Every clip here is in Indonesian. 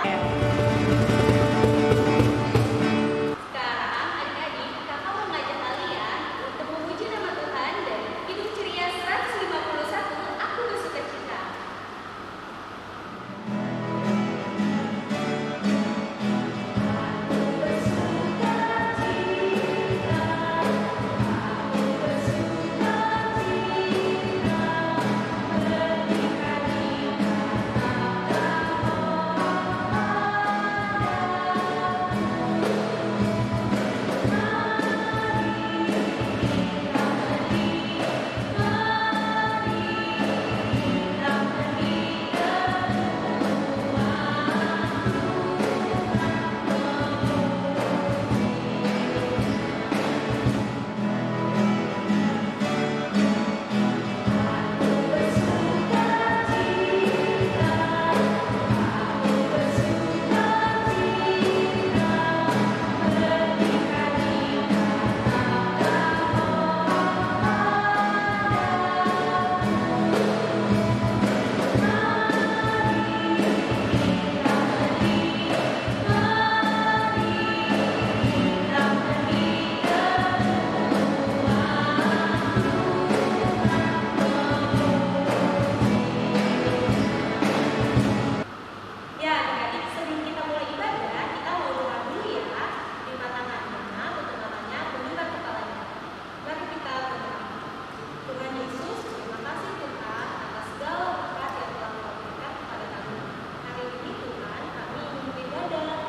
Sekarang adik-adik, kakak mau ngajak kalian untuk memuji nama Tuhan dan hidup ceria 151, aku bersuka cita. Ya, adik-adik, sebelum kita mulai ibadah, kita mau doa dulu ya. Lipat tangannya, tutup matanya, tundukkan kepalanya. Mari kita berdoa. Tuhan Yesus, terima kasih Tuhan atas segala berkat yang telah Kau berikan kepada kami. Hari ini Tuhan, kami ingin beribadah.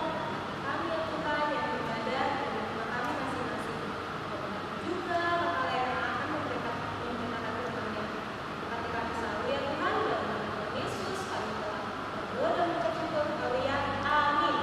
Kami ya Tuhan yang beribadah dengan rumah kami masing-masing. Juga hal yang akan memberikan firman-Nya. Berkati kami selalu ya Tuhan, dalam nama Tuhan Yesus kami telah berdoa dan mengucap syukur Engkau ya. Amin.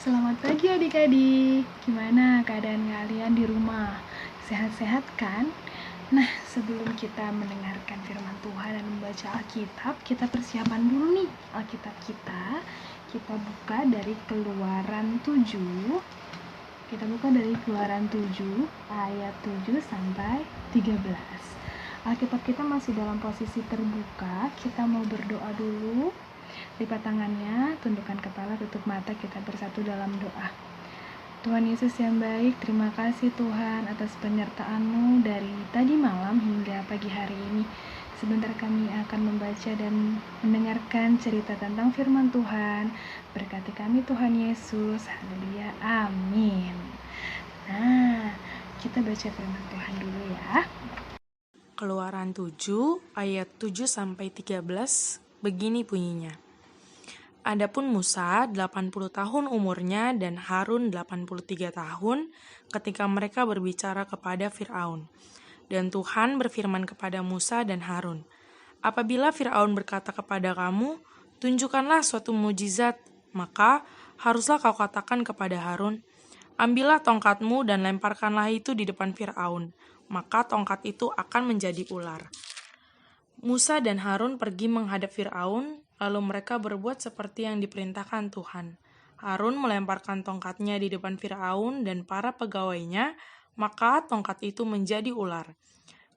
Selamat pagi adik-adik, gimana keadaan kalian di rumah? Sehat-sehat kan? Nah, sebelum kita mendengarkan firman Tuhan dan membaca Alkitab, kita persiapan dulu nih Alkitab kita. Kita buka dari Keluaran 7. Kita buka dari Keluaran 7 ayat 7 sampai 13. Alkitab kita masih dalam posisi terbuka. Kita mau berdoa dulu. Lipat tangannya, tundukkan kepala, tutup mata, kita bersatu dalam doa. Tuhan Yesus yang baik, terima kasih Tuhan atas penyertaan-Mu dari tadi malam hingga pagi hari ini. Sebentar kami akan membaca dan mendengarkan cerita tentang firman Tuhan. Berkati kami Tuhan Yesus, haleluya, amin. Nah, kita baca firman Tuhan dulu ya. Keluaran 7 ayat 7 sampai 13 begini bunyinya. Adapun Musa 80 tahun umurnya dan Harun 83 tahun ketika mereka berbicara kepada Firaun. Dan Tuhan berfirman kepada Musa dan Harun, apabila Firaun berkata kepada kamu, tunjukkanlah suatu mukjizat, maka haruslah kau katakan kepada Harun, ambillah tongkatmu dan lemparkanlah itu di depan Firaun, maka tongkat itu akan menjadi ular. Musa dan Harun pergi menghadap Firaun, lalu mereka berbuat seperti yang diperintahkan Tuhan. Harun melemparkan tongkatnya di depan Firaun dan para pegawainya, maka tongkat itu menjadi ular.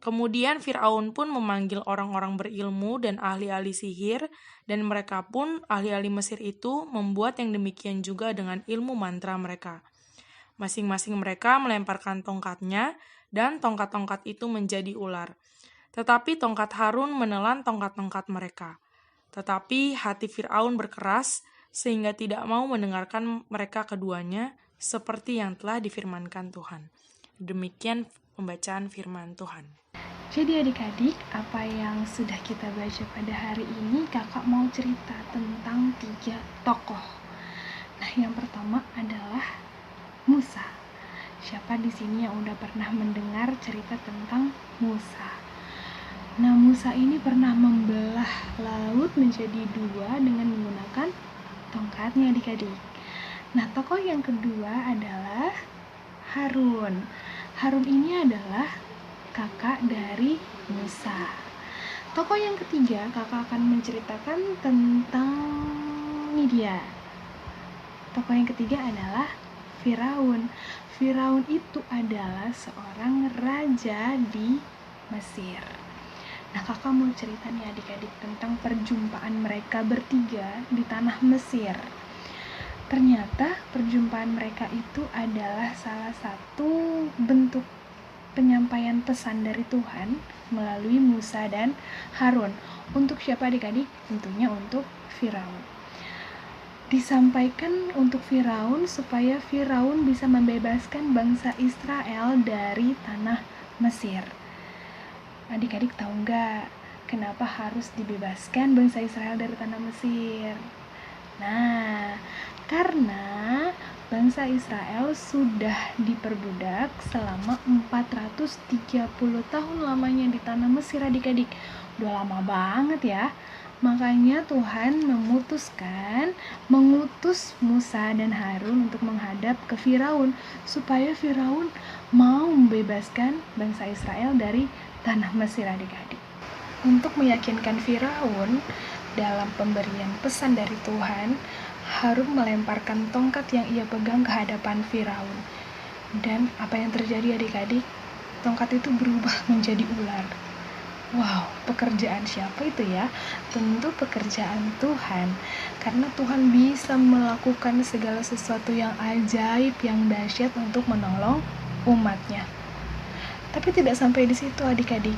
Kemudian Firaun pun memanggil orang-orang berilmu dan ahli-ahli sihir, dan mereka pun, ahli-ahli Mesir itu, membuat yang demikian juga dengan ilmu mantra mereka. Masing-masing mereka melemparkan tongkatnya, dan tongkat-tongkat itu menjadi ular. Tetapi tongkat Harun menelan tongkat-tongkat mereka. Tetapi hati Firaun berkeras sehingga tidak mau mendengarkan mereka keduanya seperti yang telah difirmankan Tuhan. Demikian pembacaan firman Tuhan. Jadi adik-adik, apa yang sudah kita baca pada hari ini, kakak mau cerita tentang 3 tokoh. Nah, yang pertama adalah Musa. Siapa di sini yang udah pernah mendengar cerita tentang Musa? Nah, Musa ini pernah membelah laut menjadi 2 dengan menggunakan tongkatnya adik-adik. Nah, tokoh yang kedua adalah Harun. Harun ini adalah kakak dari Musa. Tokoh yang ketiga, kakak akan menceritakan tentang Media. Tokoh yang ketiga adalah Firaun. Firaun itu adalah seorang raja di Mesir. Nah, kakak mau cerita nih adik-adik tentang perjumpaan mereka bertiga di tanah Mesir. Ternyata perjumpaan mereka itu adalah salah satu bentuk penyampaian pesan dari Tuhan melalui Musa dan Harun. Untuk siapa adik-adik? Tentunya untuk Firaun. Disampaikan untuk Firaun supaya Firaun bisa membebaskan bangsa Israel dari tanah Mesir. Adik-adik tahu nggak kenapa harus dibebaskan bangsa Israel dari tanah Mesir? Nah, karena bangsa Israel sudah diperbudak selama 430 tahun lamanya di tanah Mesir adik-adik. Udah lama banget ya. Makanya Tuhan memutuskan mengutus Musa dan Harun untuk menghadap ke Firaun supaya Firaun mau membebaskan bangsa Israel dari tanah Mesir adik-adik. Untuk meyakinkan Firaun dalam pemberian pesan dari Tuhan, Harun melemparkan tongkat yang ia pegang ke hadapan Firaun. Dan apa yang terjadi adik-adik? Tongkat itu berubah menjadi ular. Wow, pekerjaan siapa itu ya? Tentu pekerjaan Tuhan. Karena Tuhan bisa melakukan segala sesuatu yang ajaib, yang dahsyat untuk menolong umatnya. Tapi tidak sampai di situ adik-adik.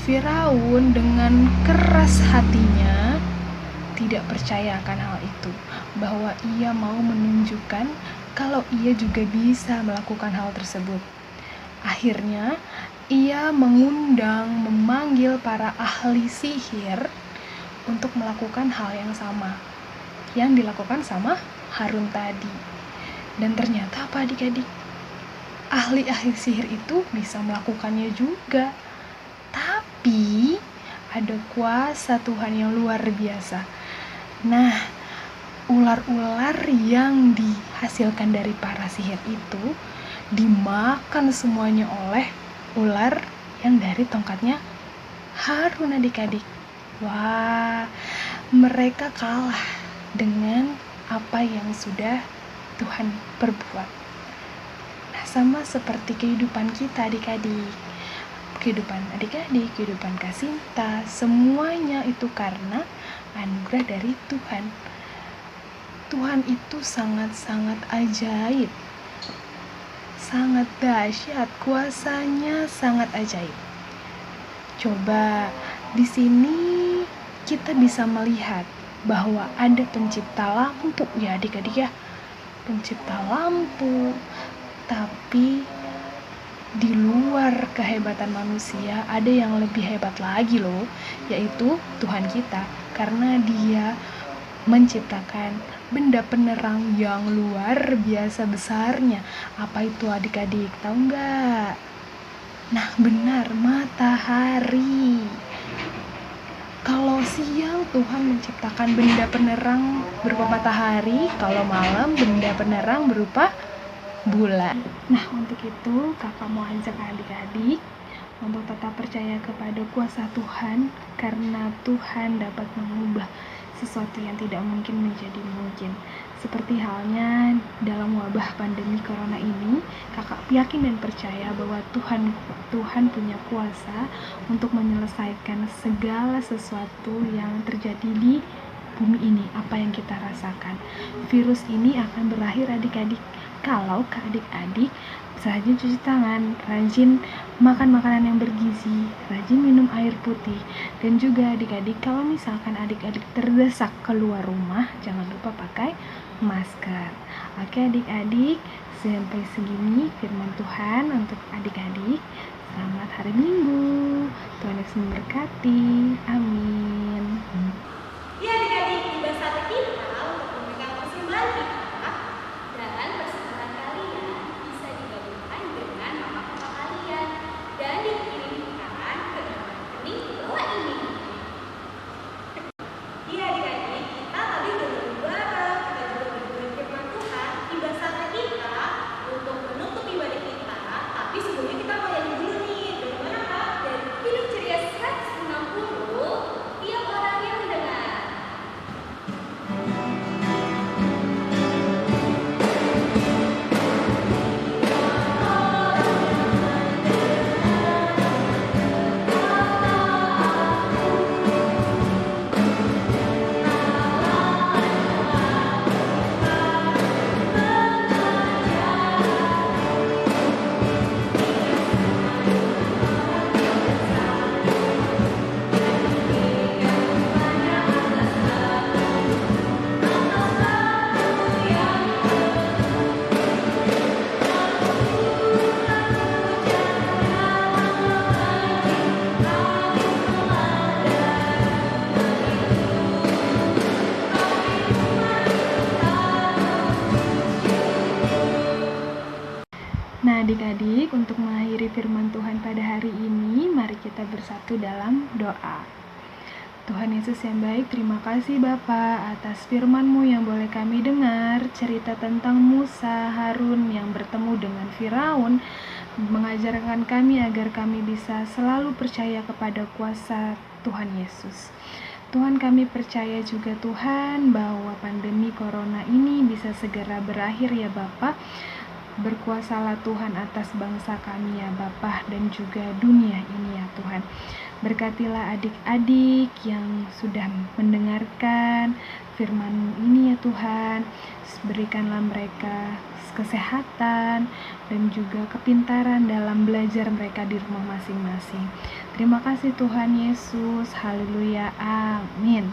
Firaun dengan keras hatinya tidak percaya akan hal itu, bahwa ia mau menunjukkan kalau ia juga bisa melakukan hal tersebut. Akhirnya, ia memanggil para ahli sihir untuk melakukan hal yang sama yang dilakukan sama Harun tadi. Dan ternyata apa adik-adik? Ahli-ahli sihir itu bisa melakukannya juga. Tapi ada kuasa Tuhan yang luar biasa. Nah, ular-ular yang dihasilkan dari para sihir itu dimakan semuanya oleh ular yang dari tongkatnya Harun adik-adik. Wah, mereka kalah dengan apa yang sudah Tuhan perbuat. Nah, sama seperti kehidupan kita adik-adik. Kehidupan adik-adik, kehidupan Kasinta, semuanya itu karena anugerah dari Tuhan. Tuhan itu sangat-sangat ajaib, sangat dahsyat, kuasanya sangat ajaib. Coba di sini kita bisa melihat bahwa ada pencipta lampu ya adik-adik ya, pencipta lampu. Tapi di luar kehebatan manusia ada yang lebih hebat lagi loh, yaitu Tuhan kita, karena Dia menciptakan benda penerang yang luar biasa besarnya. Apa itu adik-adik, tahu nggak? Nah benar, matahari. Kalau siang Tuhan menciptakan benda penerang berupa matahari, kalau malam benda penerang berupa bulan. Nah, untuk itu kakak mau ajak adik-adik untuk tetap percaya kepada kuasa Tuhan, karena Tuhan dapat mengubah sesuatu yang tidak mungkin menjadi mungkin. Seperti halnya dalam wabah pandemi corona ini, kakak yakin dan percaya bahwa Tuhan punya kuasa untuk menyelesaikan segala sesuatu yang terjadi di bumi ini, apa yang kita rasakan. Virus ini akan berakhir adik-adik kalau ke adik-adik rajin cuci tangan, rajin makan makanan yang bergizi, rajin minum air putih. Dan juga adik-adik, kalau misalkan adik-adik terdesak keluar rumah, jangan lupa pakai masker. Oke adik-adik, sampai segini firman Tuhan untuk adik-adik. Selamat hari Minggu, Tuhan Yesus memberkati, amin. Ya adik-adik, tiba saatnya kita untuk memegang persembahan kita, dan persembahan kalian bisa digabungkan dengan mama-mama kalian dan dikirimkan ke nomor rekening di bawah ini. Iya adik-adik, kita tadi udah bareng, kita juga berdoa firman Tuhan. Tiba saatnya kita untuk menutup ibadah kita, tapi sebelumnya kita mau nyanyi dulu nih. Dari mana Kak? Dari Hidup Ceria 160, tiap orang yang mendengar. Nah adik-adik, untuk mengakhiri firman Tuhan pada hari ini, mari kita bersatu dalam doa. Tuhan Yesus yang baik, terima kasih Bapa atas firman-Mu yang boleh kami dengar, cerita tentang Musa, Harun yang bertemu dengan Firaun, mengajarkan kami agar kami bisa selalu percaya kepada kuasa Tuhan Yesus. Tuhan, kami percaya juga Tuhan bahwa pandemi corona ini bisa segera berakhir ya Bapa. Berkuasalah Tuhan atas bangsa kami ya Bapa, dan juga dunia ini ya Tuhan. Berkatilah adik-adik yang sudah mendengarkan firman-Mu ini ya Tuhan. Berikanlah mereka kesehatan dan juga kepintaran dalam belajar mereka di rumah masing-masing. Terima kasih Tuhan Yesus. Haleluya. Amin.